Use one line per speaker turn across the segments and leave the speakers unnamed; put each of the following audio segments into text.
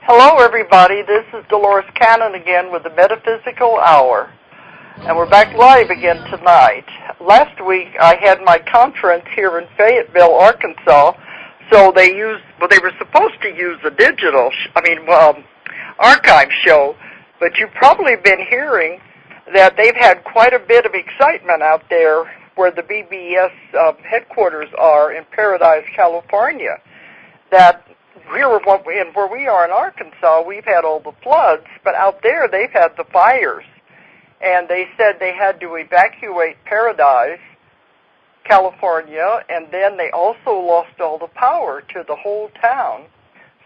Hello, everybody. This is Dolores Cannon again with the Metaphysical Hour, and we're back live again tonight. Last week, I had my conference here in Fayetteville, Arkansas, so they were supposed to use a digital, archive show, but you've probably been hearing that they've had quite a bit of excitement out there where the BBS headquarters are in Paradise, California, that here where we are in Arkansas, we've had all the floods, but out there they've had the fires. And they said they had to evacuate Paradise, California, and then they also lost all the power to the whole town.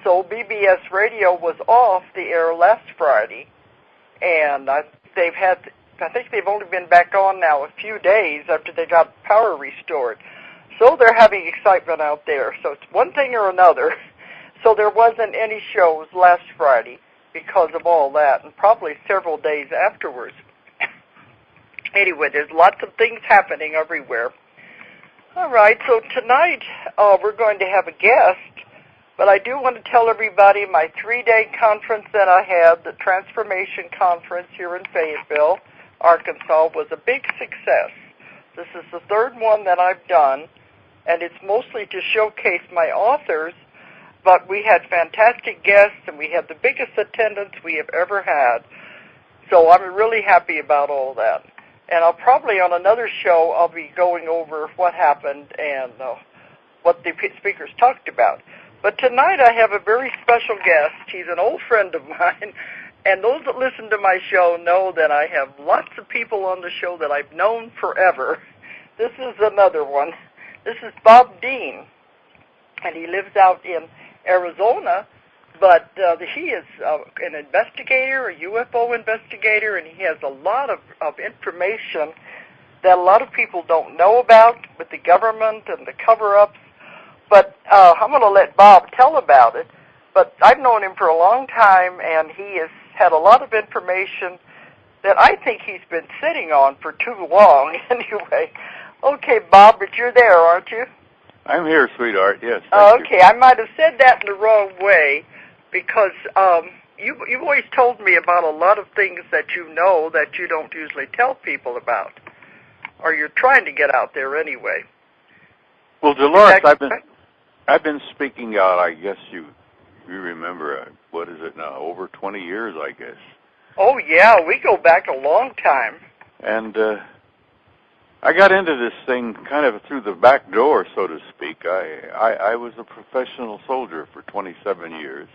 So BBS radio was off the air last Friday, and I think they've only been back on now a few days after they got power restored. So they're having excitement out there. So it's one thing or another. So there wasn't any shows last Friday because of all that, and probably several days afterwards. Anyway, there's lots of things happening everywhere. All right, so tonight we're going to have a guest, but I do want to tell everybody my 3-day conference that I had, the Transformation Conference here in Fayetteville, Arkansas, was a big success. This is the third one that I've done, and it's mostly to showcase my authors. But we had fantastic guests, and we had the biggest attendance we have ever had. So I'm really happy about all that. And I'll probably, on another show, I'll be going over what happened and what the speakers talked about. But tonight I have a very special guest. He's an old friend of mine. And those that listen to my show know that I have lots of people on the show that I've known forever. This is another one. This is Bob Dean. And he lives out in Arizona, but he is an investigator, a UFO investigator, and he has a lot of information that a lot of people don't know about with the government and the cover-ups. But I'm going to let Bob tell about it. But I've known him for a long time, and he has had a lot of information that I think he's been sitting on for too long. Anyway, okay, Bob, but you're there, aren't you?
I'm here, sweetheart, yes.
Okay, I might have said that in the wrong way because you've always told me about a lot of things that you know that you don't usually tell people about, or you're trying to get out there anyway.
Well, Dolores, I've been speaking out, I guess you remember, what is it now, over 20 years, I guess.
Oh, yeah, we go back a long time.
And I got into this thing kind of through the back door, so to speak. I was a professional soldier for 27 years.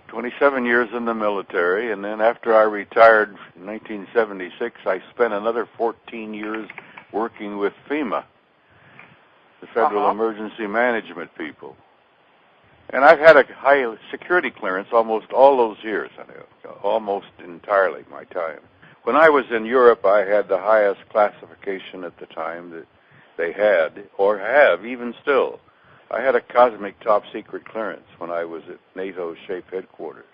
27 years in the military, and then after I retired in 1976, I spent another 14 years working with FEMA, the Federal Emergency Management people. And I've had a high security clearance almost all those years, almost entirely my time. When I was in Europe, I had the highest classification at the time that they had, or have, even still. I had a cosmic top-secret clearance when I was at NATO SHAPE headquarters.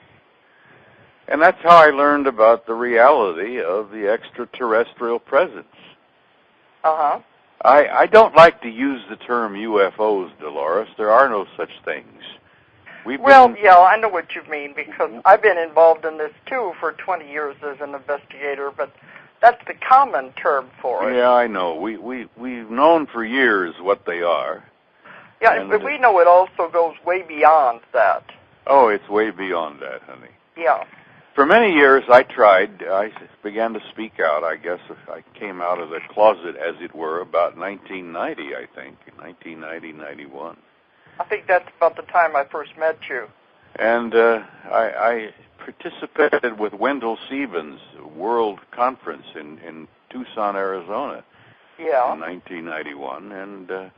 And that's how I learned about the reality of the extraterrestrial presence. I don't like to use the term UFOs, Dolores. There are no such things.
Yeah, I know what you mean, because I've been involved in this, too, for 20 years as an investigator, but that's the common term for it.
Yeah, I know. We've known for years what they are.
Yeah, but we know it also goes way beyond that.
Oh, it's way beyond that, honey.
Yeah.
For many years, I began to speak out. I guess I came out of the closet, as it were, about 1990, I think, 1990, 91.
I think that's about the time I first met you.
And I participated with Wendell Stevens' World Conference in Tucson, Arizona in 1991. And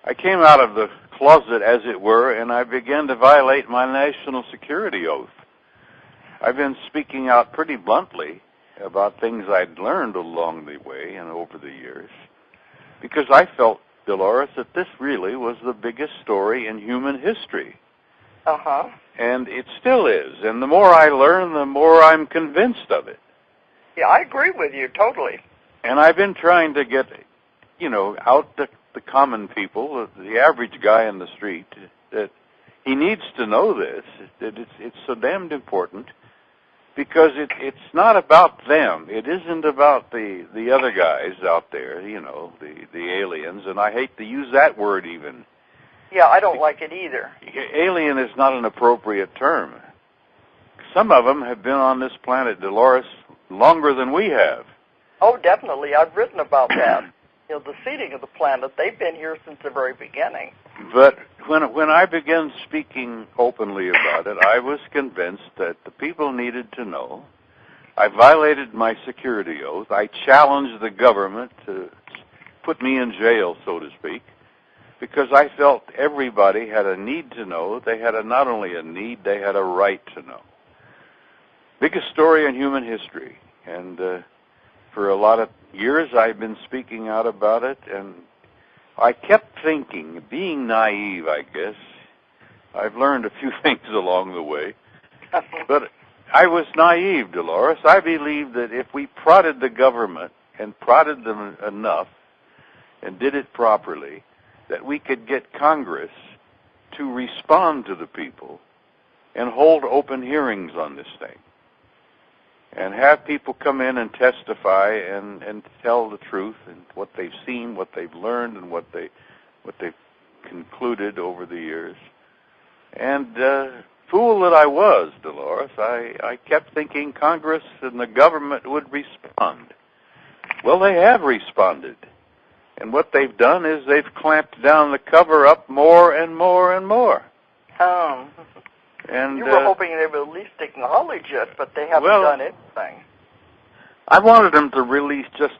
I came out of the closet, as it were, and I began to violate my national security oath. I've been speaking out pretty bluntly about things I'd learned along the way and over the years, because I felt, Dolores, that this really was the biggest story in human history. And it still is. And the more I learn, the more I'm convinced of it.
Yeah, I agree with you totally.
And I've been trying to get, out the common people, the average guy in the street, that he needs to know this. It's so damned important because it's not about them. It isn't about the other guys out there, you know, the aliens. And I hate to use that word even.
Yeah, I don't like it either.
Alien is not an appropriate term. Some of them have been on this planet, Dolores, longer than we have.
Oh, definitely. I've written about that. You know, the seeding of the planet, they've been here since the very beginning.
But when I began speaking openly about it, I was convinced that the people needed to know. I violated my security oath. I challenged the government to put me in jail, so to speak, because I felt everybody had a need to know. They had not only a need, they had a right to know. Biggest story in human history. And for a lot of years I've been speaking out about it, and I kept thinking, being naive, I guess. I've learned a few things along the way. But I was naive, Dolores. I believed that if we prodded the government and prodded them enough and did it properly, that we could get Congress to respond to the people and hold open hearings on this thing. And have people come in and testify and tell the truth and what they've seen, what they've learned, and what they've concluded over the years. And fool that I was, Dolores, I kept thinking Congress and the government would respond. Well, they have responded. And what they've done is they've clamped down the cover-up more and more and more.
Oh. And you were hoping they would at least acknowledge it, but they haven't done anything.
I wanted them to release just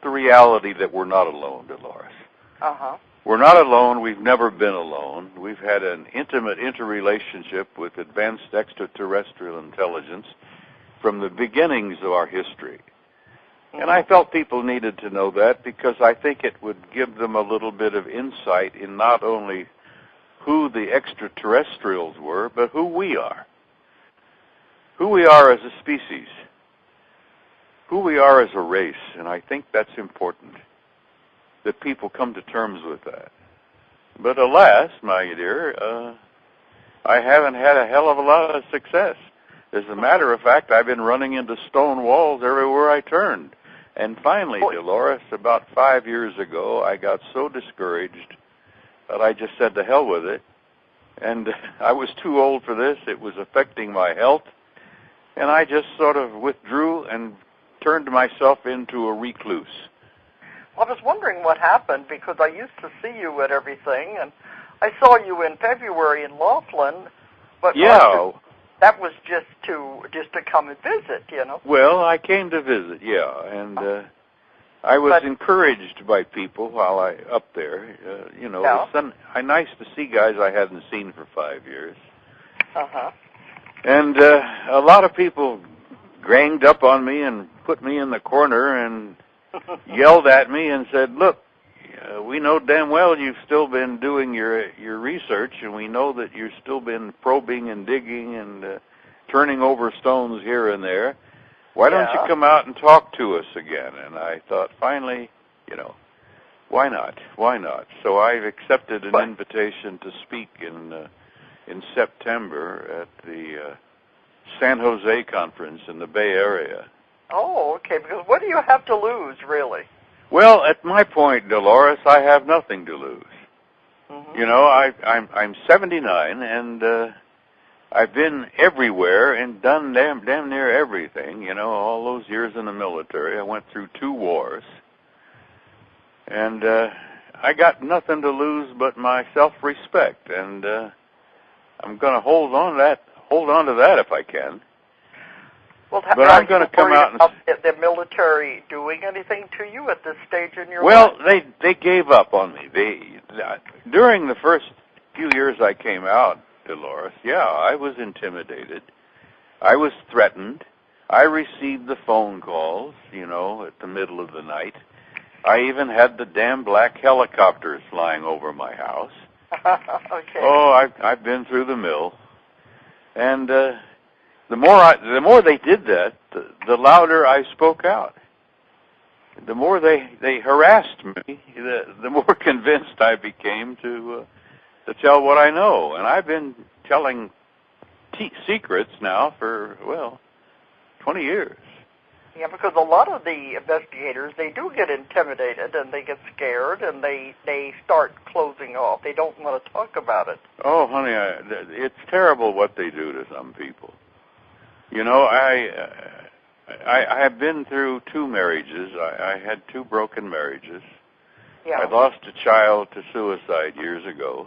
the reality that we're not alone, Dolores.
Uh-huh.
We're not alone. We've never been alone. We've had an intimate interrelationship with advanced extraterrestrial intelligence from the beginnings of our history. Mm-hmm. And I felt people needed to know that because I think it would give them a little bit of insight in not only who the extraterrestrials were, but who we are. Who we are as a species. Who we are as a race. And I think that's important, that people come to terms with that. But alas, my dear, I haven't had a hell of a lot of success. As a matter of fact, I've been running into stone walls everywhere I turned. And finally, Dolores, about 5 years ago, I got so discouraged that I just said to hell with it. And I was too old for this. It was affecting my health. And I just sort of withdrew and turned myself into a recluse.
Well, I was wondering what happened because I used to see you at everything, and I saw you in February in Laughlin, but
yeah,
that was just to come and visit, you know.
Well, I came to visit, yeah, and I was encouraged by people while up there. You know, it's nice to see guys I hadn't seen for 5 years.
Uh-huh.
And a lot of people ganged up on me and put me in the corner and yelled at me and said, look, we know damn well you've still been doing your research, and we know that you've still been probing and digging and turning over stones here and there. Why don't you come out and talk to us again? And I thought, finally, you know, why not? Why not? So I've accepted an invitation to speak in September at the San Jose conference in the Bay Area.
Oh, okay, because what do you have to lose, really?
Well, at my point, Dolores, I have nothing to lose. Mm-hmm. You know, I'm 79, and I've been everywhere and done damn near everything, you know, all those years in the military. I went through 2 wars. And I got nothing to lose but my self-respect, and I'm going to hold on to that if I can.
Well,
but I'm going to come out and
the military doing anything to you at this stage in your
life?
Well,
they gave up on me. During the first few years I came out, Dolores, I was intimidated. I was threatened. I received the phone calls, you know, at the middle of the night. I even had the damn black helicopters flying over my house.
Okay.
Oh, I've been through the mill. And the more they did that, the louder I spoke out. The more they harassed me, the more convinced I became to to tell what I know. And I've been telling secrets now for, 20 years.
Yeah, because a lot of the investigators, they do get intimidated and they get scared and they start closing off. They don't want to talk about it.
Oh, honey, it's terrible what they do to some people. You know, I have been through 2 marriages. I had 2 broken marriages.
Yeah.
I lost a child to suicide years ago.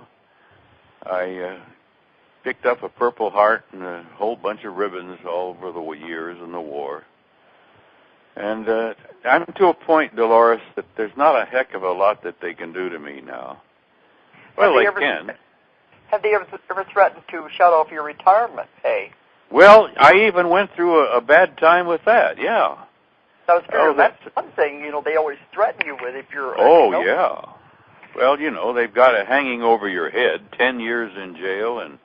I picked up a Purple Heart and a whole bunch of ribbons all over the years in the war. And I'm to a point, Dolores, that there's not a heck of a lot that they can do to me now. Well, they can.
Have they ever threatened to shut off your retirement pay?
Well, I even went through a bad time with that, yeah.
That's one thing, you know, they always threaten you with if you're...
Oh, yeah. Well, you know, they've got it hanging over your head, 10 years in jail and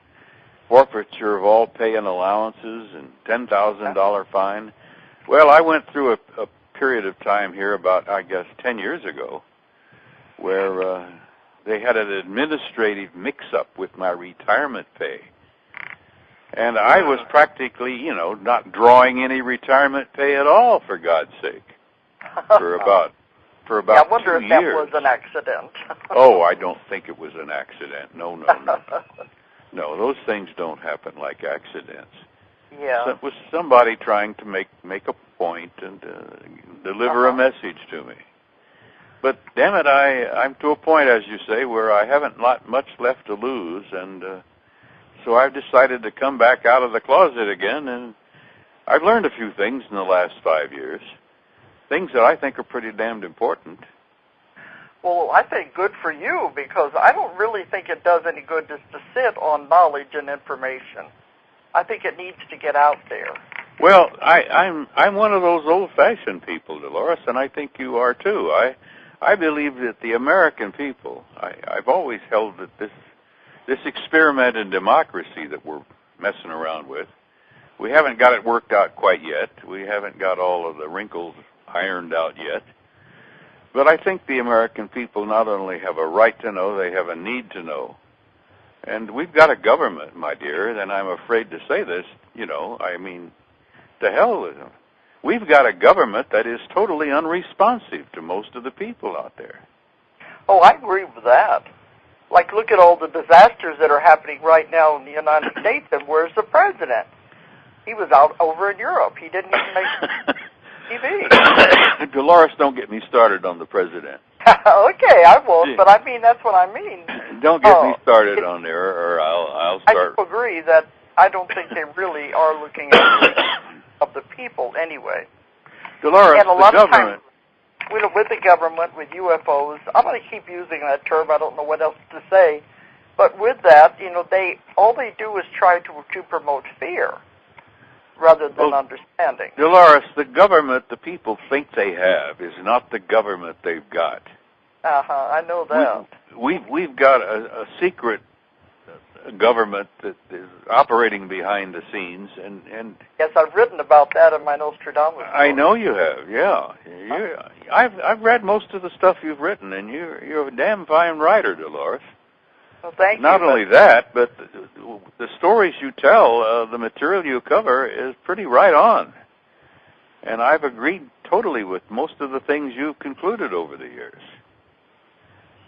forfeiture of all pay and allowances and $10,000 fine. Well, I went through a period of time here about, I guess, 10 years ago where they had an administrative mix-up with my retirement pay. And I was practically, you know, not drawing any retirement pay at all, for God's sake, for about 2 years.
I wonder if that was an accident.
Oh, I don't think it was an accident. No. No, those things don't happen like accidents.
Yeah.
So it was somebody trying to make a point and deliver a message to me. But damn it, I'm to a point, as you say, where I haven't much left to lose, and so I've decided to come back out of the closet again, and I've learned a few things in the last 5 years, things that I think are pretty damned important.
Well, I think good for you, because I don't really think it does any good just to sit on knowledge and information. I think it needs to get out there.
Well, I'm one of those old-fashioned people, Dolores, and I think you are too. I believe that the American people, I've always held that this experiment in democracy that we're messing around with, we haven't got it worked out quite yet. We haven't got all of the wrinkles ironed out yet. But I think the American people not only have a right to know, they have a need to know. And we've got a government, my dear, and I'm afraid to say this, you know, I mean, to hell with them. We've got a government that is totally unresponsive to most of the people out there.
Oh, I agree with that. Like, look at all the disasters that are happening right now in the United States, and where's the president? He was out over in Europe. He didn't even make TV.
Dolores, don't get me started on the president.
Okay, I won't, but I mean, that's what I mean.
Don't get me started on there, or I'll start.
I do agree that I don't think they really are looking at the of the people anyway.
Dolores,
and a lot
the government.
Of times, with the government, with UFOs, I'm going to keep using that term. I don't know what else to say. But with that, you know, all they do is try to promote fear rather than understanding.
Dolores, the government the people think they have is not the government they've got.
I know that.
We've got a secret government that is operating behind the scenes, and
yes, I've written about that in my Nostradamus book.
I know you have. Yeah, I've read most of the stuff you've written, and you're a damn fine writer, Dolores.
Well, thank you.
Not only that, but the stories you tell, the material you cover is pretty right on. And I've agreed totally with most of the things you've concluded over the years.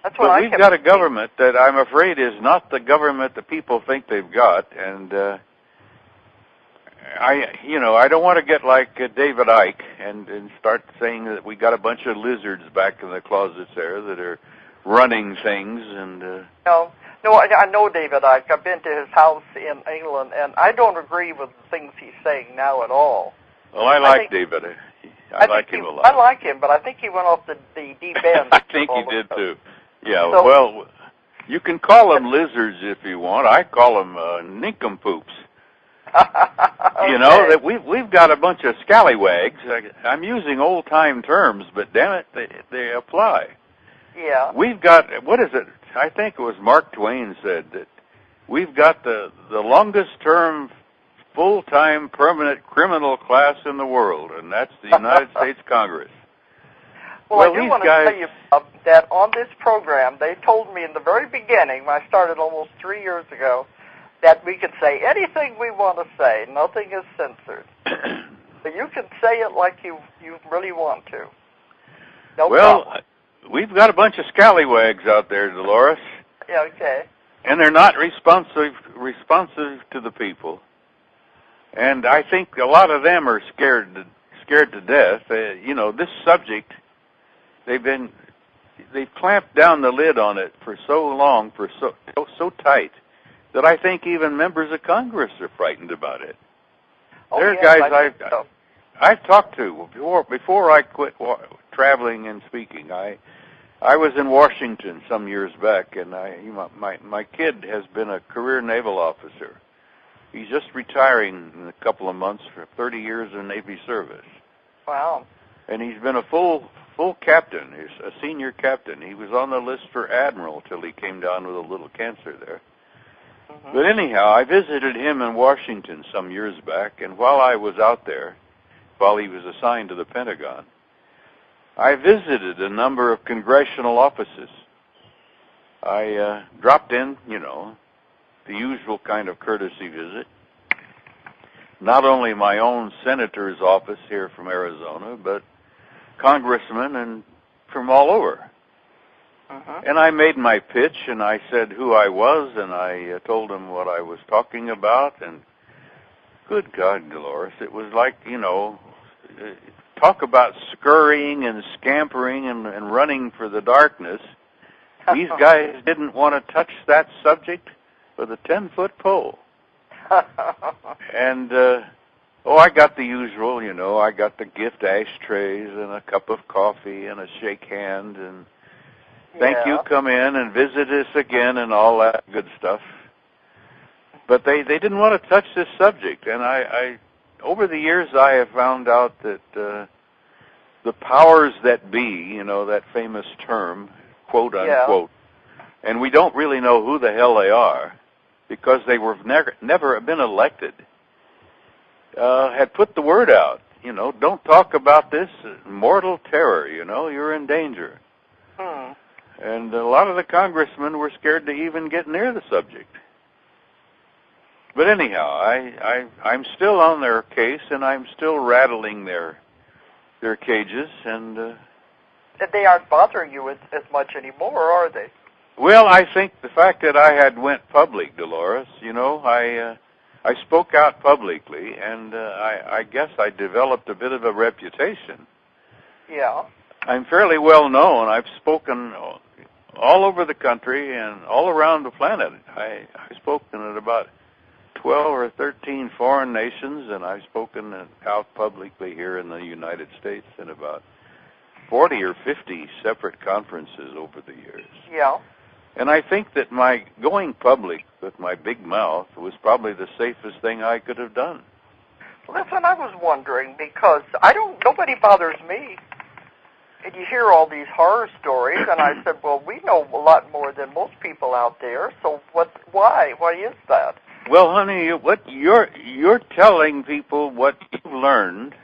That's what
but we've got a government that I'm afraid is not the government that people think they've got, and I don't want to get like David Icke and start saying that we got a bunch of lizards back in the closets there that are running things and.
No, I know David Icke. I've been to his house in England, and I don't agree with the things he's saying now at all.
Well, I like David. I like him a lot.
I like him, but I think he went off the deep end.
I think he did too. Yeah, so, well, you can call them lizards if you want. I call them nincompoops. Okay. You know, that we've got a bunch of scallywags. I'm using old-time terms, but damn it, they apply.
Yeah.
We've got, what is it? I think it was Mark Twain said that we've got the longest-term full-time permanent criminal class in the world, and that's the United States Congress.
Well, I do want to tell you that on this program, they told me in the very beginning, when I started almost 3 years ago, that we could say anything we want to say. Nothing is censored. So you can say it like you really want to. No problem.
We've got a bunch of scallywags out there, Dolores.
Yeah, okay.
And they're not responsive to the people. And I think a lot of them are scared to death. This subject, they've clamped down the lid on it for so long, so tight, that I think even members of Congress are frightened about it. There are guys I've talked to before I quit traveling and speaking. I was in Washington some years back, and my kid has been a career naval officer. He's just retiring in a couple of months for 30 years in Navy service. Wow. And he's been a full captain. He's a senior captain. He was on the list for admiral till he came down with a little cancer there. Mm-hmm. But anyhow, I visited him in Washington some years back, and while I was out there, while he was assigned to the Pentagon, I visited a number of congressional offices. I dropped in, the usual kind of courtesy visit. Not only my own senator's office here from Arizona, but congressmen and from all over. Uh-huh. And I made my pitch, and I said who I was, and I told them what I was talking about, and good God, Dolores, it was like, talk about scurrying and scampering and running for the darkness. These guys didn't want to touch that subject with a 10-foot pole. And, I got the usual, I got the gift ashtrays and a cup of coffee and a shake hand and thank you, come in and visit us again and all that good stuff. But they didn't want to touch this subject. And I over the years, I have found out that the powers that be, that famous term, quote unquote, and we don't really know who the hell they are because they were never been elected, had put the word out. Don't talk about this mortal terror. You're in danger. Hmm. And a lot of the congressmen were scared to even get near the subject. But anyhow, I'm still on their case, and I'm still rattling their cages, and
they aren't bothering you as much anymore, are they?
Well, I think the fact that I had went public, Dolores, I spoke out publicly, and I guess I developed a bit of a reputation. Yeah. I'm fairly well known. I've spoken all over the country and all around the planet. I've spoken at about 12 or 13 foreign nations, and I've spoken out publicly here in the United States in about 40 or 50 separate conferences over the years. Yeah. And I think that my going public with my big mouth was probably the safest thing I could have done.
Well, that's what I was wondering, because nobody bothers me. And you hear all these horror stories, and I said, well, we know a lot more than most people out there, so why? Why is that?
Well, honey, what you're telling people what you've learned,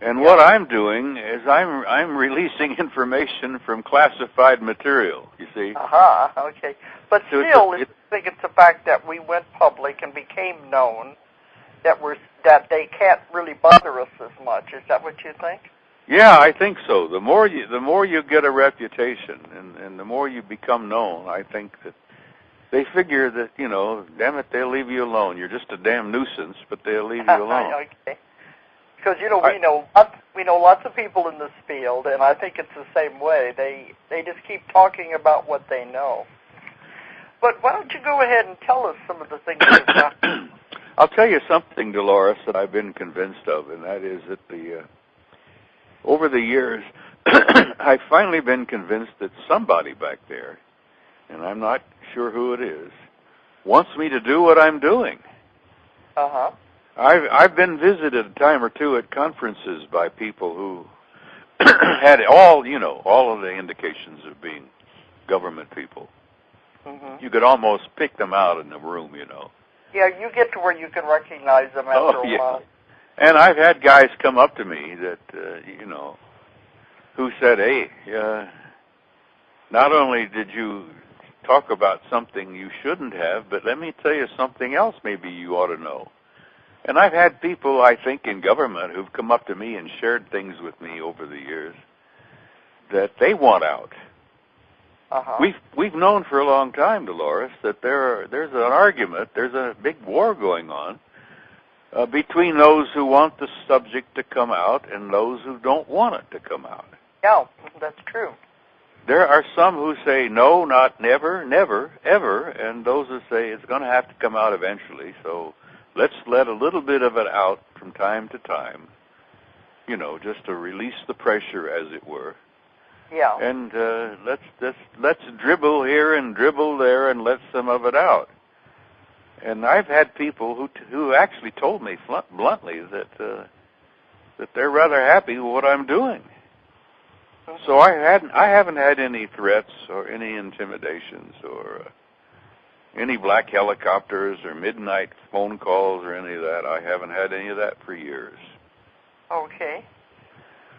and what I'm doing is I'm releasing information from classified material. You see?
Okay. But so still, I think it's the fact that we went public and became known that they can't really bother us as much. Is that what you think?
Yeah, I think so. The more you get a reputation, and the more you become known, I think that they figure that, damn it, they'll leave you alone. You're just a damn nuisance, but they'll leave you alone.
Okay. Because, we know lots of people in this field, and I think it's the same way. They just keep talking about what they know. But why don't you go ahead and tell us some of the things you've done?
I'll tell you something, Dolores, that I've been convinced of, and that is that over the years, I've finally been convinced that somebody back there, and I'm not sure who it is, wants me to do what I'm doing. Uh-huh. I've been visited a time or two at conferences by people who had all of the indications of being government people. Mm-hmm. You could almost pick them out in the room,
Yeah, you get to where you can recognize them after a while.
And I've had guys come up to me that, who said, hey, not only did you talk about something you shouldn't have, but let me tell you something else maybe you ought to know. And I've had people, I think, in government who've come up to me and shared things with me over the years that they want out. We've known for a long time, Dolores, that there's an argument, there's a big war going on between those who want the subject to come out and those who don't want it to come out.
Yeah, that's true.
There are some who say, no, not never, never, ever, and those who say it's going to have to come out eventually, so let's let a little bit of it out from time to time, you know, just to release the pressure, as it were.
Yeah.
And let's dribble here and dribble there and let some of it out. And I've had people who actually told me bluntly that they're rather happy with what I'm doing. So I haven't had any threats or any intimidations or any black helicopters or midnight phone calls or any of that. I haven't had any of that for years.
Okay.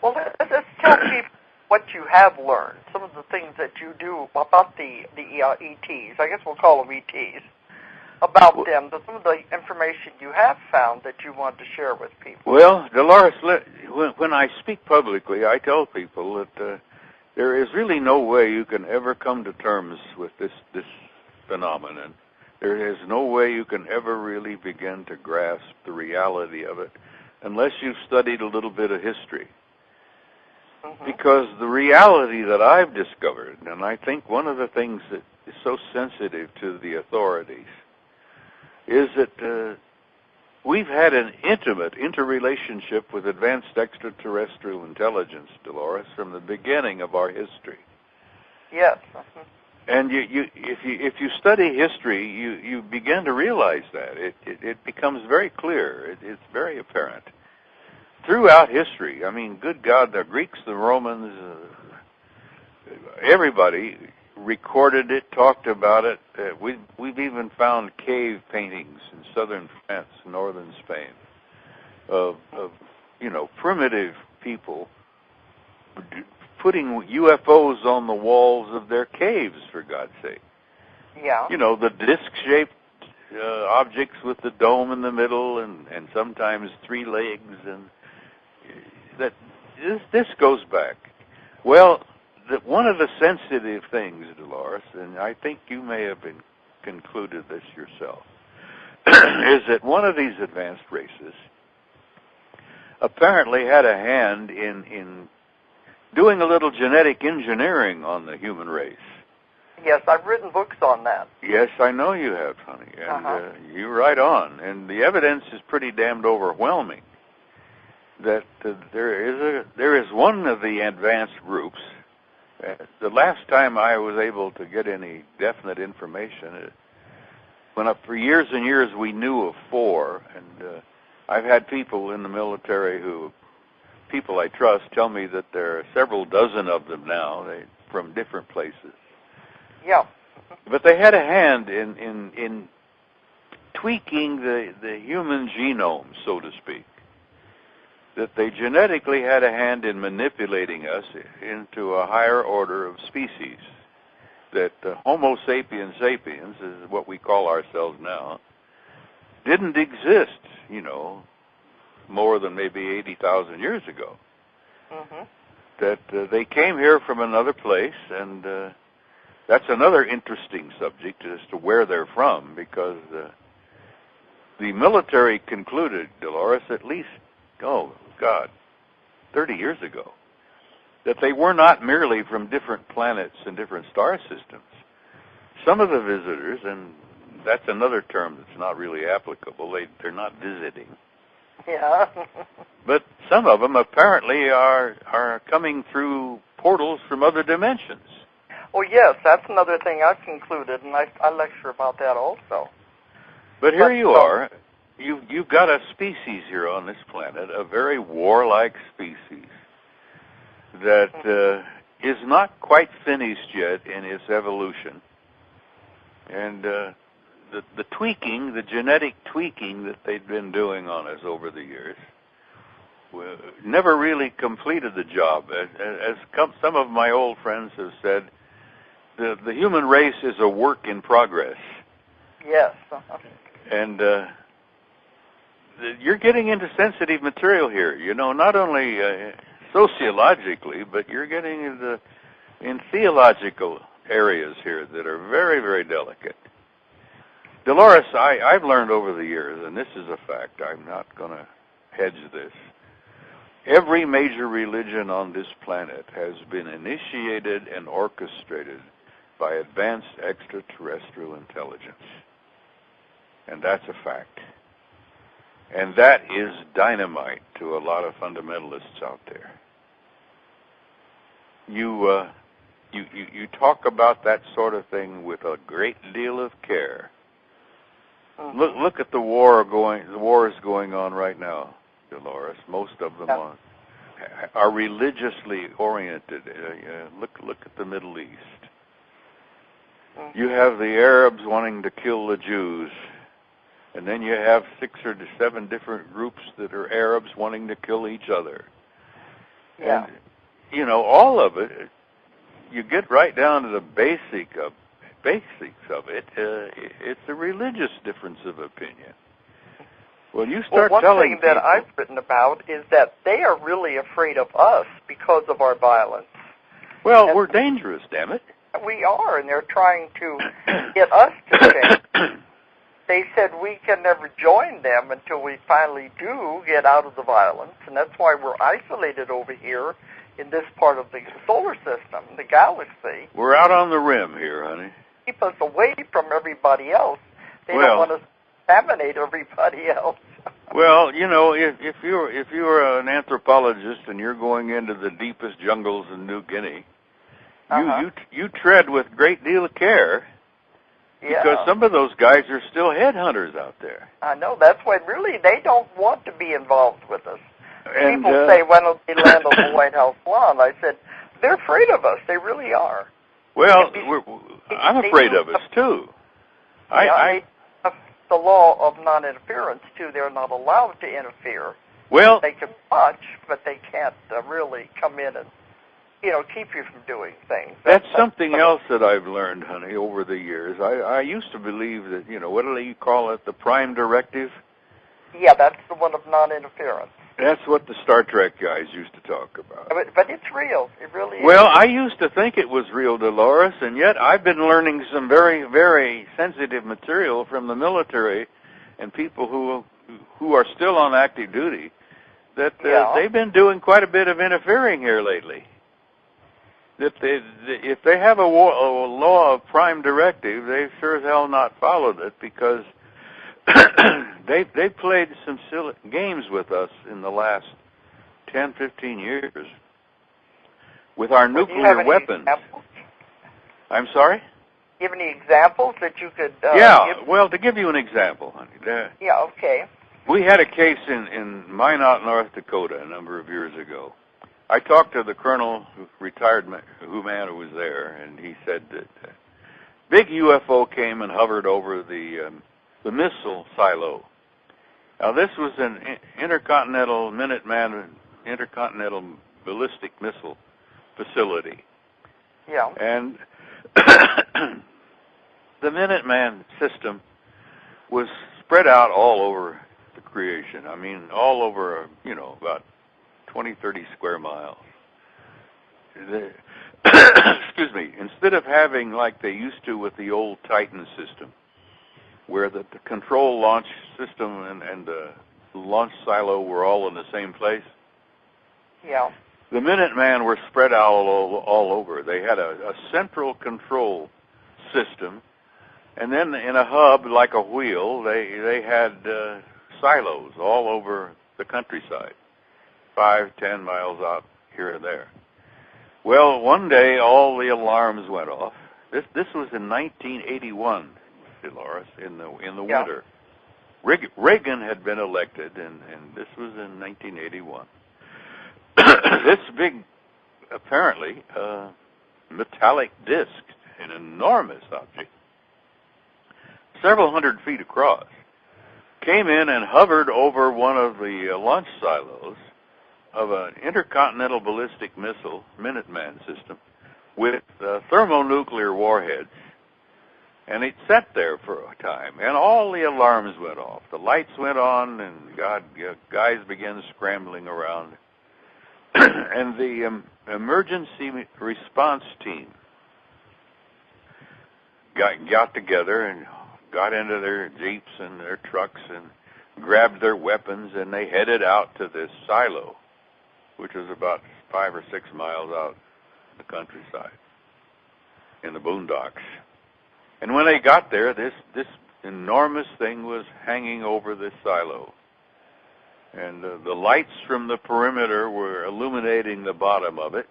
Well, let's tell people what you have learned, some of the things that you do about the ETs. I guess we'll call them ETs. About them, some of the information you have found that you want to share with people.
Well, Dolores, when I speak publicly, I tell people that there is really no way you can ever come to terms with this phenomenon. There is no way you can ever really begin to grasp the reality of it unless you've studied a little bit of history. Because the reality that I've discovered, and I think one of the things that is so sensitive to the authorities, is that we've had an intimate interrelationship with advanced extraterrestrial intelligence, Dolores, from the beginning of our history.
Yes.
And if you study history, you begin to realize that. It becomes very clear. It's very apparent. Throughout history, I mean, good God, the Greeks, the Romans, everybody recorded it, talked about it. We've even found cave paintings in southern France, northern Spain, of primitive people putting UFOs on the walls of their caves, for God's sake.
Yeah.
You know, the disc-shaped objects with the dome in the middle and sometimes 3 legs, and that this goes back. Well, one of the sensitive things, Dolores, and I think you may have concluded this yourself, is that one of these advanced races apparently had a hand in doing a little genetic engineering on the human race.
Yes, I've written books on that.
Yes, I know you have, honey, and you're right on. And the evidence is pretty damned overwhelming that there is one of the advanced groups. The last time I was able to get any definite information, for years and years we knew of 4, and I've had people in the military people I trust, tell me that there are several dozen of them now, from different places.
Yeah.
But they had a hand in tweaking the human genome, so to speak. That they genetically had a hand in manipulating us into a higher order of species. That Homo sapiens sapiens, is what we call ourselves now, didn't exist, more than maybe 80,000 years ago. That they came here from another place, and that's another interesting subject as to where they're from, because the military concluded, Dolores, at least, 30 years ago, that they were not merely from different planets and different star systems. Some of the visitors, and that's another term that's not really applicable, they're not visiting.
Yeah.
But some of them apparently are coming through portals from other dimensions.
Oh, yes, that's another thing I've concluded, and I lecture about that also.
But here you are. You've got a species here on this planet, a very warlike species that is not quite finished yet in its evolution. And the genetic tweaking that they've been doing on us over the years never really completed the job. As some of my old friends have said, the human race is a work in progress.
Yes.
And you're getting into sensitive material here, you know, not only sociologically, but you're getting in theological areas here that are very, very delicate. Dolores, I've learned over the years, and this is a fact, I'm not going to hedge this, every major religion on this planet has been initiated and orchestrated by advanced extraterrestrial intelligence. And that's a fact. And that is dynamite to a lot of fundamentalists out there. You talk about that sort of thing with a great deal of care. Look at the wars going on right now, Dolores. Most of them are religiously oriented. Look at the Middle East. You have the Arabs wanting to kill the Jews, and then you have 6 or 7 different groups that are Arabs wanting to kill each other.
Yeah.
And, you know, all of it, you get right down to the basics of it. It's a religious difference of opinion. Well, you start
one
telling
thing that I've written about is that they are really afraid of us because of our violence.
Well, we're dangerous, damn it.
We are, and they're trying to get us to change. They said we can never join them until we finally do get out of the violence, and that's why we're isolated over here in this part of the solar system, the galaxy.
We're out on the rim here, honey.
Keep us away from everybody else. They don't want to contaminate everybody else.
Well, you know, if you're an anthropologist and you're going into the deepest jungles in New Guinea, you tread with a great deal of care. Because some of those guys are still headhunters out there.
I know. That's why really they don't want to be involved with us.
And,
people say, why don't they land on the White House lawn? I said, they're afraid of us. They really are.
Well, I'm afraid of us, too.
I the law of non-interference, too. They're not allowed to interfere.
Well,
they can watch, but they can't really come in and, you know, keep you from doing things.
That's something else that I've learned, honey, over the years. I used to believe that, you know, what do you call it, the prime directive?
Yeah, that's the one of non-interference.
That's what the Star Trek guys used to talk about.
But it's real. It really is.
Well, I used to think it was real, Dolores, and yet I've been learning some very, very sensitive material from the military and people who are still on active duty that they've been doing quite a bit of interfering here lately. That if they have a law of prime directive, they've sure as hell not followed it because they played some silly games with us in the last 10, 15 years with our nuclear weapons.
Examples?
I'm sorry?
Do you have any examples that you could give?
Well, to give you an example, honey.
Okay.
We had a case in Minot, North Dakota a number of years ago. I talked to the colonel, retired man who was there, and he said that big UFO came and hovered over the missile silo. Now, this was an intercontinental Minuteman, intercontinental ballistic missile facility.
Yeah. And
the Minuteman system was spread out all over the creation. I mean, all over, you know, about 20, 30 square miles. Excuse me. Instead of having like they used to with the old Titan system, where the control launch system and the launch silo were all in the same place.
Yeah.
The Minuteman were spread out all over. They had a central control system, and then in a hub like a wheel, they had silos all over the countryside, 5, 10 miles out here and there. Well, one day all the alarms went off. This was in 1981, Dolores, in the winter. Reagan had been elected, and this was in 1981. This big, apparently, metallic disc, an enormous object, several hundred feet across, came in and hovered over one of the launch silos of an intercontinental ballistic missile, Minuteman system, with thermonuclear warheads. And it sat there for a time, and all the alarms went off. The lights went on, and guys began scrambling around. And the emergency response team got together and got into their jeeps and their trucks and grabbed their weapons, and they headed out to this silo, which was about 5 or 6 miles out in the countryside, in the boondocks. And when they got there, this enormous thing was hanging over this silo. And the lights from the perimeter were illuminating the bottom of it.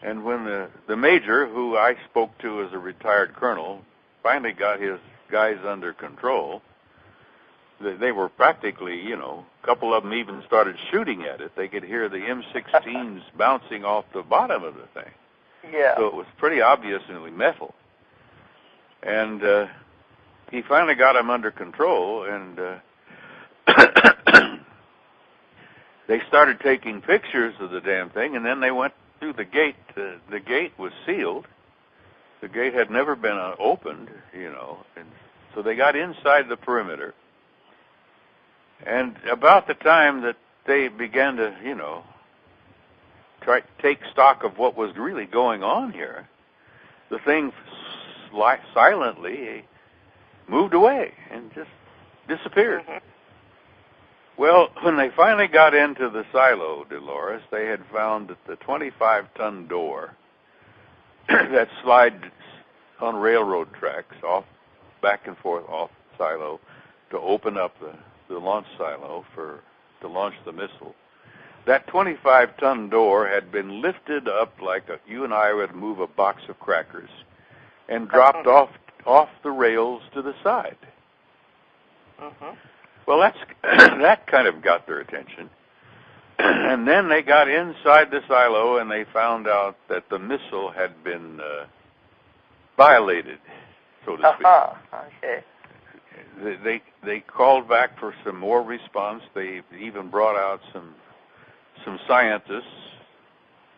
And when the major, who I spoke to as a retired colonel, finally got his guys under control, they were practically, a couple of them even started shooting at it. They could hear the M16s bouncing off the bottom of the thing.
Yeah.
So it was pretty obviously metal. And he finally got them under control, and they started taking pictures of the damn thing, and then they went through the gate. The gate was sealed. The gate had never been opened, and so they got inside the perimeter. And about the time that they began to, try to take stock of what was really going on here, the thing silently moved away and just disappeared. Mm-hmm. Well, when they finally got into the silo, Dolores, they had found that the 25-ton door that slides on railroad tracks back and forth off the silo to open up the launch silo to launch the missile. That 25-ton door had been lifted up like you and I would move a box of crackers, and dropped off the rails to the side. Uh-huh. Well, that kind of got their attention. And then they got inside the silo, and they found out that the missile had been violated, so to speak.
Okay.
They called back for some more response. They even brought out some scientists.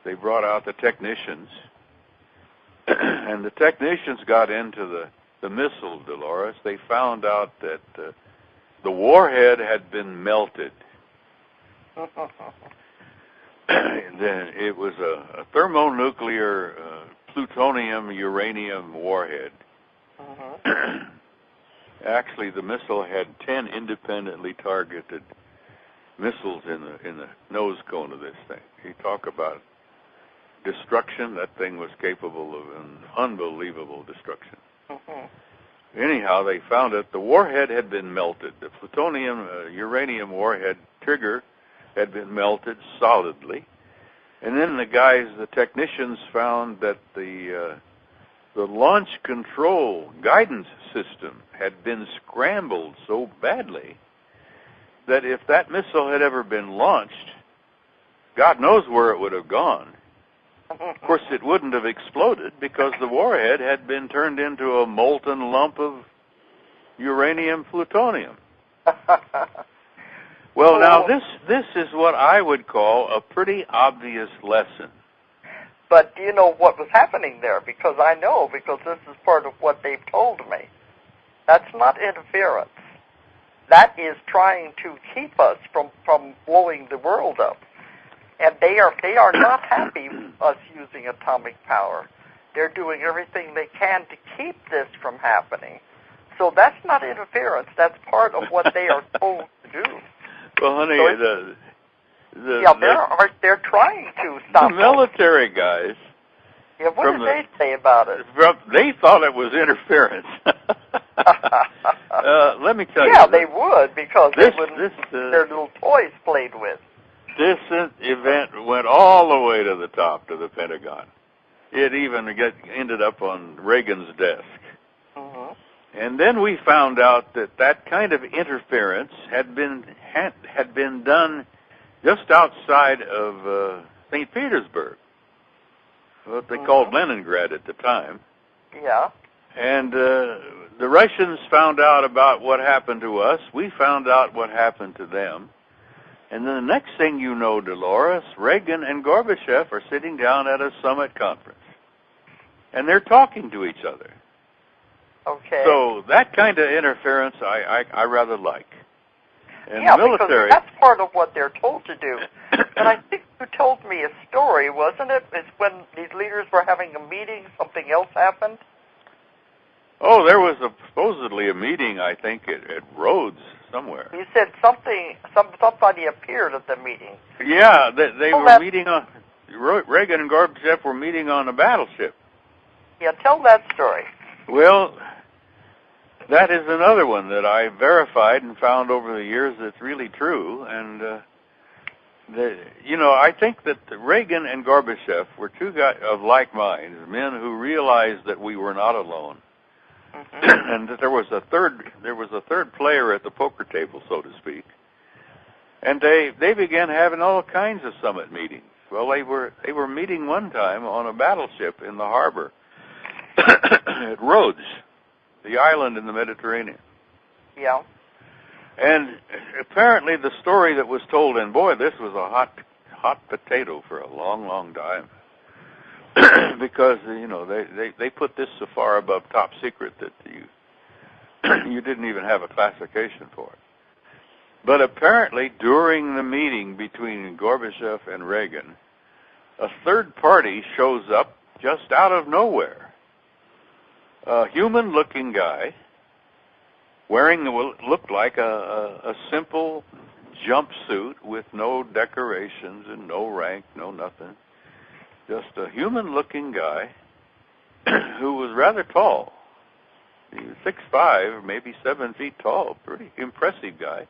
They brought out the technicians. And the technicians got into the missile, Dolores. They found out that the warhead had been melted. It was a thermonuclear plutonium-uranium warhead. Uh-huh. Actually, the missile had 10 independently targeted missiles in the nose cone of this thing. You talk about destruction. That thing was capable of an unbelievable destruction. Uh-huh. Anyhow, they found that the warhead had been melted. The plutonium-uranium warhead trigger had been melted solidly. And then the technicians found that the launch control guidance system had been scrambled so badly that if that missile had ever been launched, God knows where it would have gone. Of course, it wouldn't have exploded because the warhead had been turned into a molten lump of uranium-plutonium. Well, now, this is what I would call a pretty obvious lesson.
But do you know what was happening there? Because I know, because this is part of what they've told me. That's not interference. That is trying to keep us from blowing the world up. And they are not happy with us using atomic power. They're doing everything they can to keep this from happening. So that's not interference. That's part of what they are told to do.
Well, honey,
they're trying to stop
the military guys.
Yeah, what did they say about it?
They thought it was interference. Let me tell you.
Yeah, they would, because they wouldn't their little toys played with.
This event went all the way to the top, to the Pentagon. It even ended up on Reagan's desk. Uh-huh. And then we found out that kind of interference had been done just outside of St. Petersburg, what they called Leningrad at the time.
Yeah.
And the Russians found out about what happened to us. We found out what happened to them. And then the next thing you know, Dolores, Reagan and Gorbachev are sitting down at a summit conference. And they're talking to each other.
Okay.
So that kind of interference I rather like. And
yeah,
military,
because that's part of what they're told to do. And I think you told me a story, wasn't it? It's when these leaders were having a meeting, something else happened?
Oh, there was supposedly a meeting, I think, at Rhodes somewhere.
You said somebody appeared at the meeting.
Yeah, they were meeting on, Reagan and Gorbachev were meeting on a battleship.
Yeah, tell that story.
Well, that is another one that I verified and found over the years that's really true. And, I think that Reagan and Gorbachev were two guys of like minds, men who realized that we were not alone. Mm-hmm. And that there was a third player at the poker table, so to speak. And they began having all kinds of summit meetings. Well, they were meeting one time on a battleship in the harbor at Rhodes, the island in the Mediterranean.
Yeah. And
apparently the story that was told, and boy, this was a hot potato for a long, long time. Because, they put this so far above top secret that you didn't even have a classification for it. But apparently during the meeting between Gorbachev and Reagan, a third party shows up just out of nowhere. A human-looking guy wearing what looked like a simple jumpsuit with no decorations and no rank, no nothing. Just a human-looking guy who was rather tall. He was 6'5", maybe 7 feet tall, pretty impressive guy.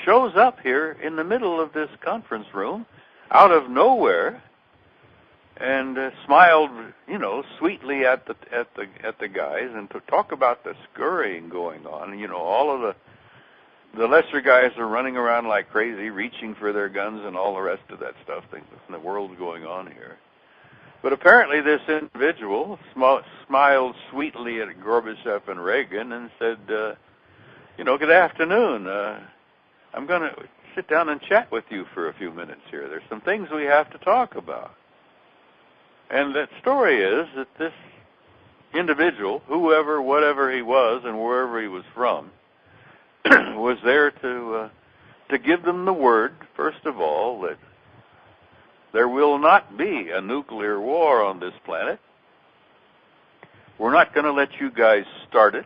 Shows up here in the middle of this conference room, out of nowhere, and smiled, sweetly at the guys, and to talk about the scurrying going on. All of the lesser guys are running around like crazy, reaching for their guns and all the rest of that stuff. The world's going on here. But apparently this individual smiled sweetly at Gorbachev and Reagan and said, good afternoon. I'm going to sit down and chat with you for a few minutes here. There's some things we have to talk about. And that story is that this individual, whoever, whatever he was and wherever he was from, was there to give them the word, first of all, that there will not be a nuclear war on this planet. We're not going to let you guys start it.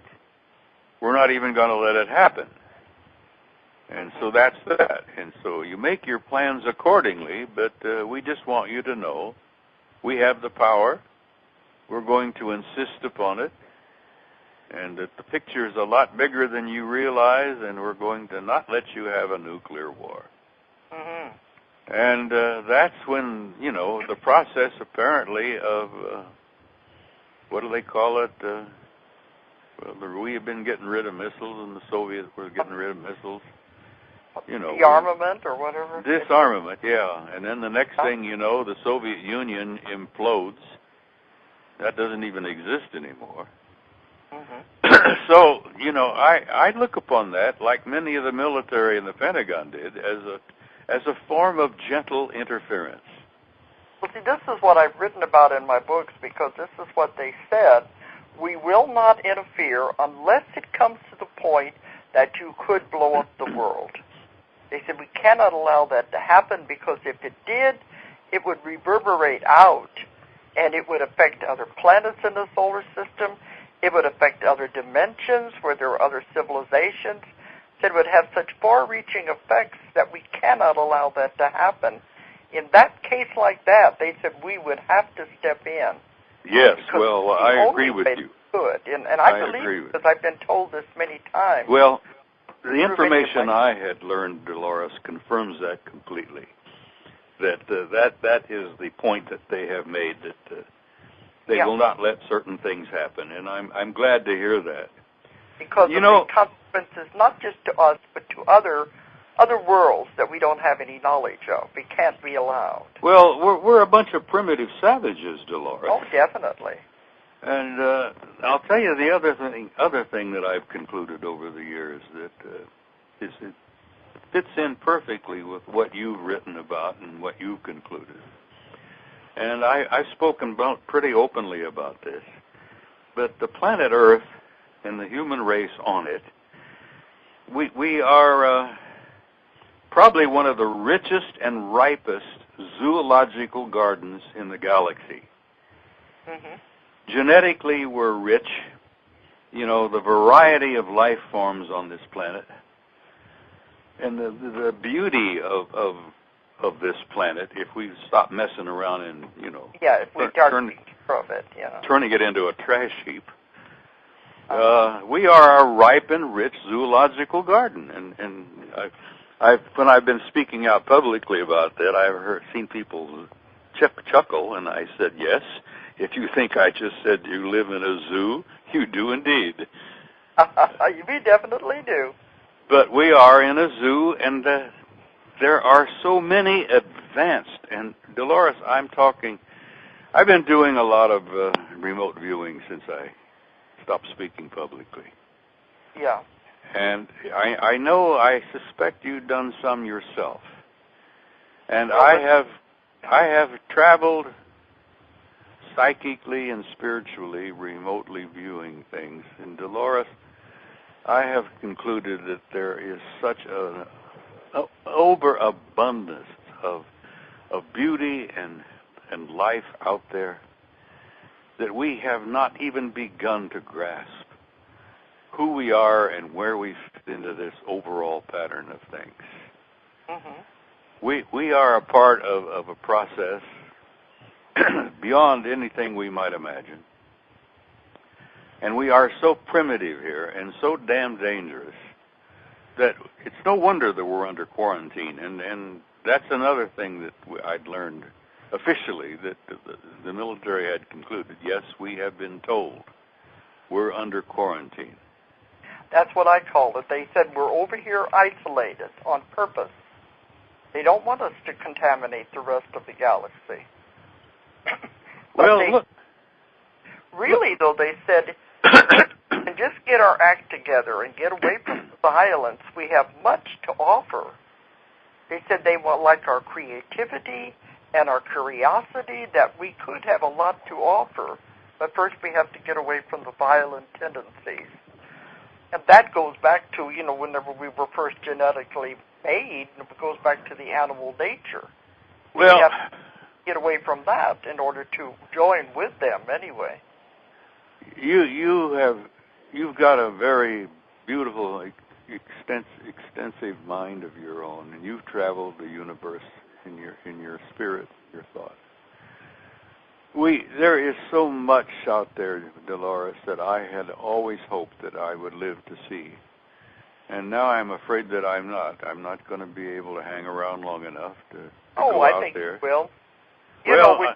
We're not even going to let it happen. And so that's that. And so you make your plans accordingly, but we just want you to know we have the power. We're going to insist upon it. And that the picture is a lot bigger than you realize, and we're going to not let you have a nuclear war. Mm-hmm. And that's when, the process apparently of, what do they call it? We have been getting rid of missiles, and the Soviets were getting rid of missiles.
Disarmament or whatever?
Disarmament, yeah. And then the next thing you know, the Soviet Union implodes. That doesn't even exist anymore. Mm-hmm. So, I look upon that, like many of the military and the Pentagon did, as a form of gentle interference.
Well, see, this is what I've written about in my books, because this is what they said. We will not interfere unless it comes to the point that you could blow up the world. They said we cannot allow that to happen, because if it did, it would reverberate out, and it would affect other planets in the solar system. It would affect other dimensions where there are other civilizations. It would have such far-reaching effects that we cannot allow that to happen. In that case like that, they said we would have to step in.
Yes, well, I agree with you.
Good, and I believe it, because I've been told this many times.
Well, the information I had learned, Dolores, confirms that completely. That is the point that they have made, that they will not let certain things happen, and I'm glad to hear that.
Because of the consequences, not just to us, but to other worlds that we don't have any knowledge of. We can't be allowed.
Well, we're a bunch of primitive savages, Dolores.
Oh, definitely.
And I'll tell you the other thing that I've concluded over the years, that is fits in perfectly with what you've written about and what you've concluded. And I've spoken pretty openly about this. But the planet Earth and the human race on it, we are probably one of the richest and ripest zoological gardens in the galaxy. Mm-hmm. Genetically, we're rich. You know, the variety of life forms on this planet and the beauty of this planet, if we stop messing around and, you know,
if we turning
it into a trash heap. We are a ripe and rich zoological garden, and when I've been speaking out publicly about that, I've seen people chuckle, and I said, yes, if you think I just said you live in a zoo, you do indeed.
We definitely do.
But we are in a zoo, and there are so many advanced, and Dolores, I've been doing a lot of remote viewing since I stopped speaking publicly.
Yeah.
And I suspect you've done some yourself. And I have traveled psychically and spiritually, remotely viewing things. And Dolores, I have concluded that there is such an overabundance of beauty and life out there that we have not even begun to grasp who we are and where we fit into this overall pattern of things. Mm-hmm. We are a part of a process beyond anything we might imagine. And we are so primitive here and so damn dangerous that it's no wonder that we're under quarantine. And that's another thing that I'd learned officially, that the military had concluded. Yes, we have been told we're under quarantine.
That's what I called it. They said we're over here isolated on purpose. They don't want us to contaminate the rest of the galaxy.
Well,
really, though, they said, and just get our act together and get away from the violence, we have much to offer. They said they want like our creativity and our curiosity, that we could have a lot to offer, but first we have to get away from the violent tendencies. And that goes back to, you know, whenever we were first genetically made, it goes back to the animal nature.
Well,
we have to get away from that in order to join with them anyway.
You've got a very beautiful, extensive mind of your own, and you've traveled the universe in your spirit, your thought. There is so much out there, Dolores, that I had always hoped that I would live to see. And now I'm afraid that I'm not. I'm not going to be able to hang around long enough to go out there.
I think you will. You know,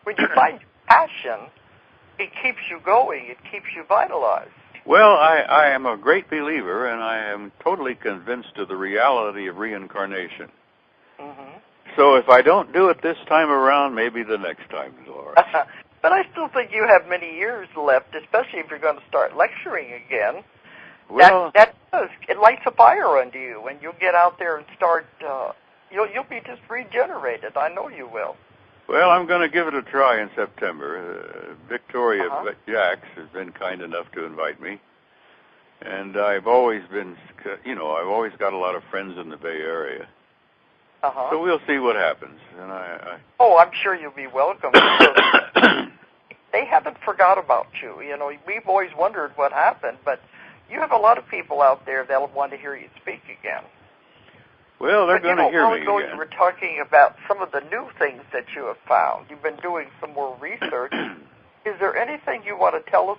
when you find passion, it keeps you going. It keeps you vitalized.
Well, I am a great believer, and I am totally convinced of the reality of reincarnation. Mm-hmm. So if I don't do it this time around, maybe the next time, Dolores.
But I still think you have many years left, especially if you're going to start lecturing again.
Well,
it lights a fire under you, and you'll get out there and start. You'll be just regenerated. I know you will.
Well, I'm going to give it a try in September. Victoria Jacks has been kind enough to invite me, and I've always been, I've always got a lot of friends in the Bay Area. So we'll see what happens. And
I'm sure you'll be welcome. They haven't forgot about you. You know, we've always wondered what happened, but you have a lot of people out there that'll want to hear you speak again.
Well, they're going to hear me again.
You were talking about some of the new things that you have found. You've been doing some more research. Is there anything you want to tell us?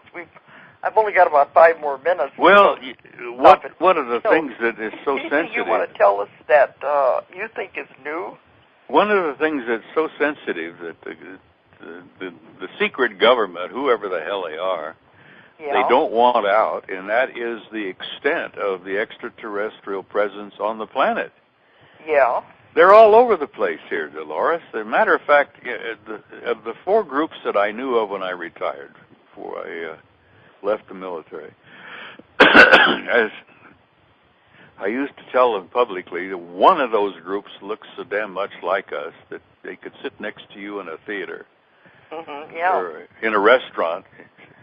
I've only got about 5 more minutes.
Well, one of the things that is so sensitive...
Anything you want to tell us that you think is new?
One of the things that's so sensitive that the secret government, whoever the hell they are, they don't want out, and that is the extent of the extraterrestrial presence on the planet.
Yeah.
They're all over the place here, Dolores. As a matter of fact, of the 4 groups that I knew of when I retired, before I left the military, I used to tell them publicly that one of those groups looks so damn much like us that they could sit next to you in a theater or in a restaurant,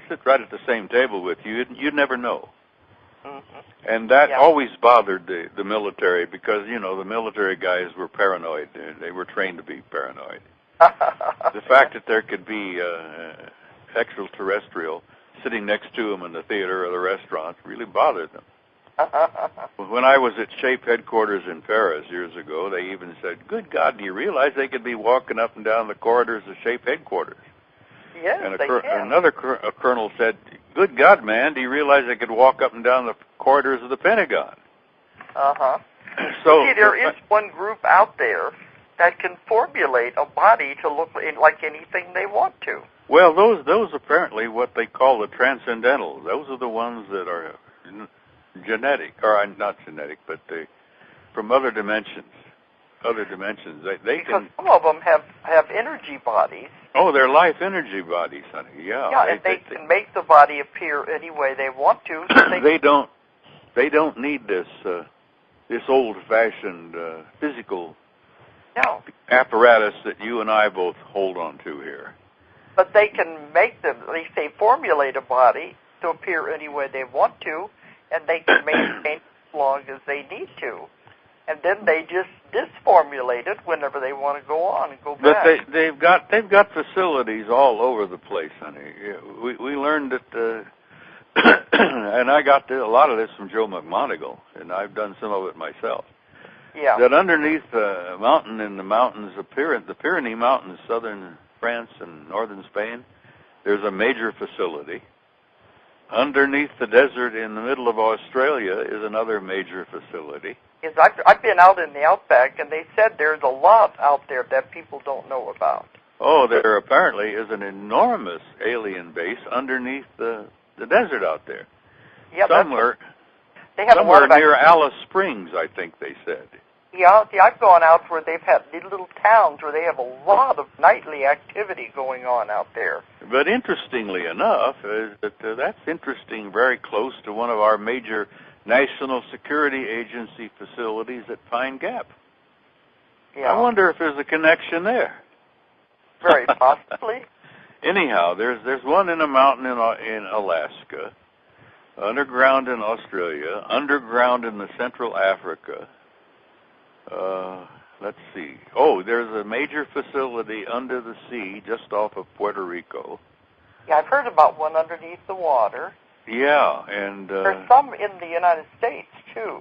sit right at the same table with you. You'd never know. And that always bothered the military because, you know, the military guys were paranoid. They were trained to be paranoid. The fact that there could be extraterrestrial sitting next to them in the theater or the restaurant really bothered them. When I was at SHAPE headquarters in Paris years ago, they even said, good God, do you realize they could be walking up and down the corridors of SHAPE headquarters?
Yes,
and
they can.
Another colonel said, good God, man, do you realize they could walk up and down the corridors of the Pentagon?
So, see, there is one group out there that can formulate a body to look like anything they want to.
Well, those apparently what they call the transcendentals. Those are the ones that are genetic, or not genetic, but from other dimensions. They
because
can.
Some of them have energy bodies.
Oh, they're life energy bodies, honey. Yeah.
Yeah, and they can make the body appear any way they want to. So they don't need this old-fashioned physical apparatus that you and I both hold on to here. But they can make them. They say formulate a body to appear any way they want to, and they can maintain as long as they need to. And then they just disformulate it whenever they want to go on and go back.
But they've got facilities all over the place, honey. We learned that, and I got a lot of this from Joe McMoneagle, and I've done some of it myself.
Yeah.
That underneath the mountain in the mountains, the Pyrenees Mountains, southern France and northern Spain, there's a major facility. Underneath the desert in the middle of Australia is another major facility.
Yes, I've been out in the outback, and they said there's a lot out there that people don't know about.
Oh, there apparently is an enormous alien base underneath the desert out there.
Yeah,
somewhere
somewhere
near Alice Springs, I think they said.
Yeah, see, I've gone out where they've had these little towns where they have a lot of nightly activity going on out there.
But interestingly enough, is that that's interesting, very close to one of our major National Security Agency facilities at Pine Gap.
Yeah.
I wonder if there's a connection there.
Very possibly.
Anyhow, there's one in a mountain in Alaska, underground in Australia, underground in the Central Africa. Let's see. Oh, there's a major facility under the sea just off of Puerto Rico.
Yeah, I've heard about one underneath the water.
Yeah, and
there's some in the United States too.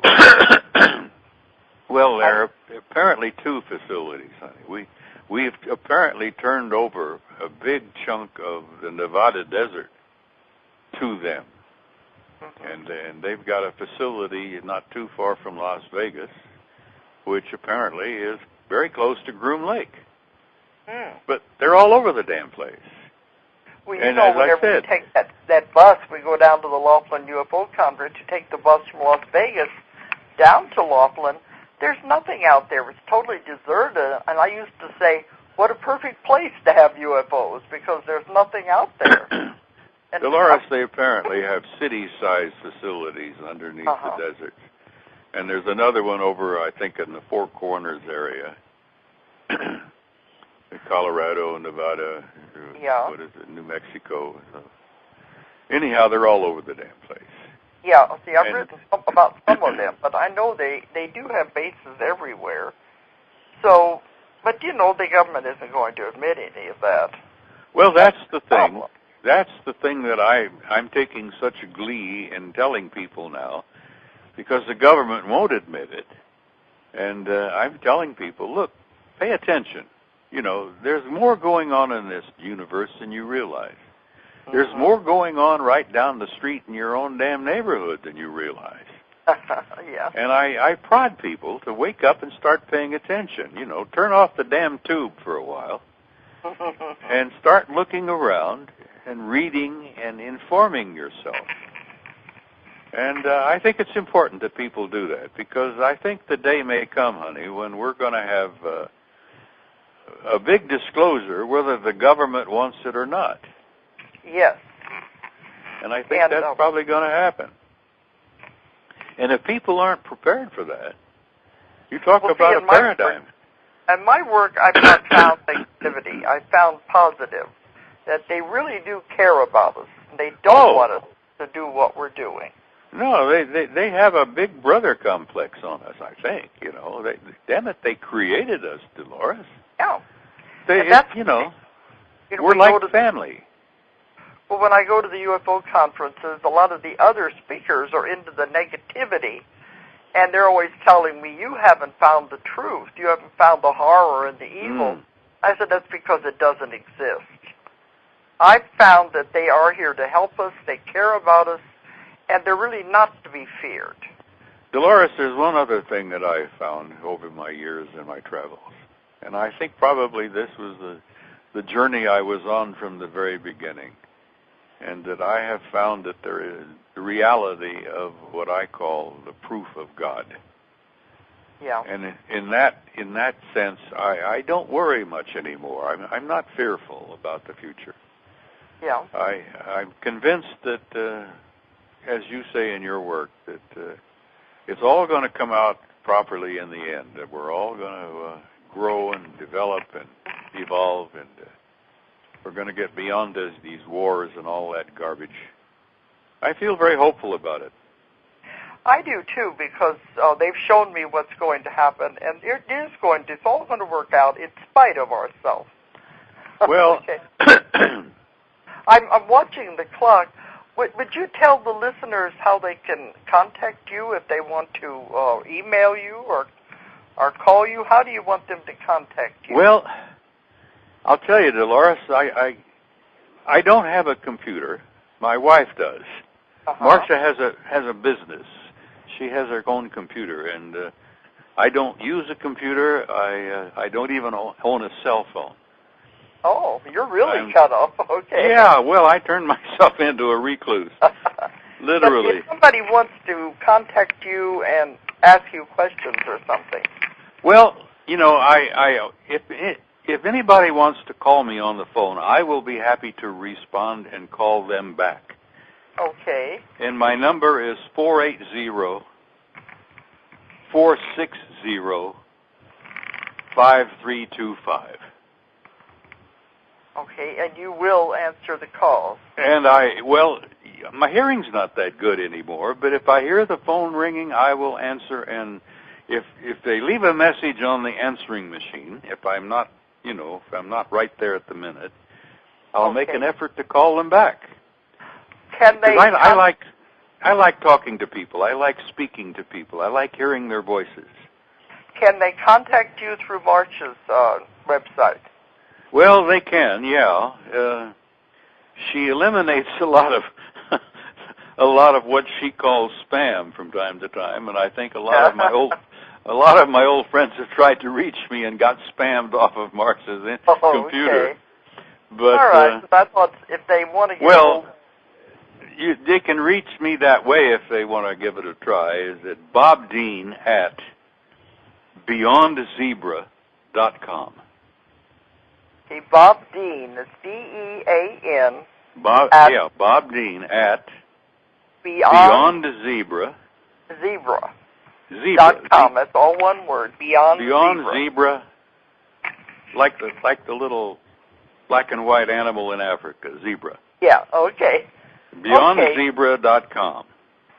Well, there are apparently two facilities, honey. We've apparently turned over a big chunk of the Nevada desert to them, and they've got a facility not too far from Las Vegas, which apparently is very close to Groom Lake. But they're all over the damn place.
Well, you know, whenever we take that bus, we go down to the Laughlin UFO Conference, you take the bus from Las Vegas down to Laughlin, there's nothing out there. It's totally deserted. And I used to say, what a perfect place to have UFOs, because there's nothing out there. And
Dolores, they apparently have city-sized facilities underneath the desert. And there's another one over, I think, in the Four Corners area. Colorado, Nevada, what is it, New Mexico. So. Anyhow, they're all over the damn place.
Yeah, see, I've written about some of them, but I know they do have bases everywhere. So, but you know, the government isn't going to admit any of that.
Well, that's the thing. That's the thing that I'm taking such a glee in telling people now, because the government won't admit it. And I'm telling people, look, pay attention. You know, there's more going on in this universe than you realize. There's more going on right down the street in your own damn neighborhood than you realize.
Yeah.
And I prod people to wake up and start paying attention. You know, turn off the damn tube for a while and start looking around and reading and informing yourself. And I think it's important that people do that, because I think the day may come, honey, when we're going to have a big disclosure whether the government wants it or not.
Yes.
And I think that's probably going to happen. And if people aren't prepared for that, you talk about a paradigm.
In my work, I've not found negativity. I found positive, that they really do care about us. They don't want us to do what we're doing.
No, they have a big brother complex on us, I think. You know, damn it, they created us, Dolores.
Yeah.
We're like family.
Well, when I go to the UFO conferences, a lot of the other speakers are into the negativity, and they're always telling me, you haven't found the truth. You haven't found the horror and the evil. I said, that's because it doesn't exist. I've found that they are here to help us, they care about us, and they're really not to be feared.
Dolores, there's one other thing that I found over my years in my travels, and I think probably this was the journey I was on from the very beginning, and that I have found that there is the reality of what I call the proof of God.
Yeah.
And in that sense, I don't worry much anymore. I'm not fearful about the future.
Yeah.
I'm convinced that, as you say in your work, that it's all going to come out properly in the end, that we're all going to grow and develop and evolve, and we're going to get beyond these wars and all that garbage. I feel very hopeful about it.
I do too, because they've shown me what's going to happen, and it's all going to work out in spite of ourselves.
Well,
I'm watching the clock. Would you tell the listeners how they can contact you if they want to email you or call you? How do you want them to contact you?
Well, I'll tell you, Dolores, I don't have a computer. My wife does. Marcia has a business. She has her own computer, and I don't use a computer. I don't even own a cell phone.
Oh, you're really cut off. Okay.
Yeah, well, I turned myself into a recluse. Literally.
But if somebody wants to contact you and ask you questions or something.
Well, you know, if anybody wants to call me on the phone, I will be happy to respond and call them back.
Okay.
And my number is 480-460-5325.
Okay, and you will answer the calls.
And my hearing's not that good anymore, but if I hear the phone ringing, I will answer, and if they leave a message on the answering machine, if I'm not right there at the minute, I'll make an effort to call them back.
Can they?
I like talking to people. I like speaking to people. I like hearing their voices.
Can they contact you through Marcia's website?
Well, they can, yeah. She eliminates a lot of what she calls spam from time to time, and I think a lot of my old friends have tried to reach me and got spammed off of Marcia's computer.
Okay.
But
all right, so I thought if they want to get
they can reach me that way if they want to give it a try. Is at bobdean@beyondzebra.com.
Okay, Bob Dean, that's D-E-A-N.
Bob Dean at BeyondZebra.
Zebra.com. That's all one word.
Beyond Zebra. Like the little black and white animal in Africa, zebra.
Yeah. Okay.
BeyondZebra.com.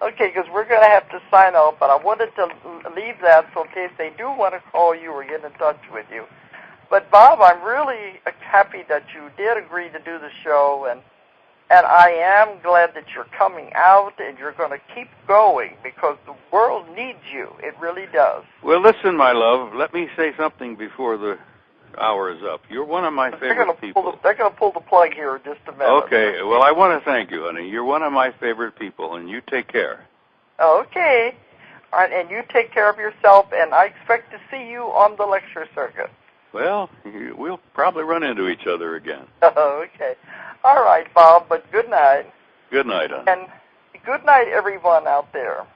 Okay, because we're going to have to sign off, but I wanted to leave that so in case they do want to call you or get in touch with you. But, Bob, I'm really happy that you did agree to do the show, and I am glad that you're coming out and you're going to keep going because the world needs you. It really does.
Well, listen, my love, let me say something before the hour is up. You're one of my favorite people.
They're going to pull the plug here in just a minute.
Okay. Well, I want to thank you, honey. You're one of my favorite people, and you take care.
Okay. All right, and you take care of yourself, and I expect to see you on the lecture circuit.
Well, we'll probably run into each other again.
Okay. All right, Bob, but good night.
Good night, honey.
And good night, everyone out there.